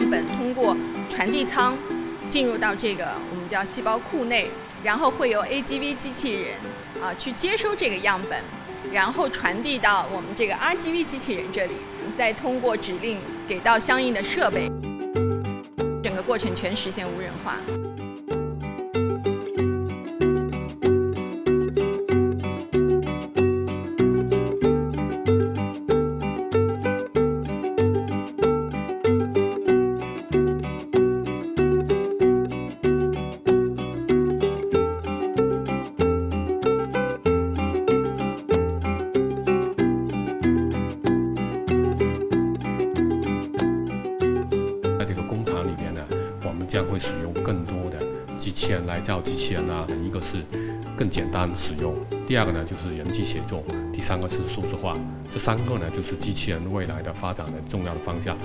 本通过传递舱进入到这个我们叫细胞库内，然后会由 ABB 机器人去接收这个样本，然后传递到我们这个 RGB 机器人这里，再通过指令给到相应的设备，整个过程全实现无人化。将会使用更多的机器人来造机器人啊，一个是更简单使用，第二个呢就是人机协作，第三个是数字化，这三个呢就是机器人未来的发展的重要的方向。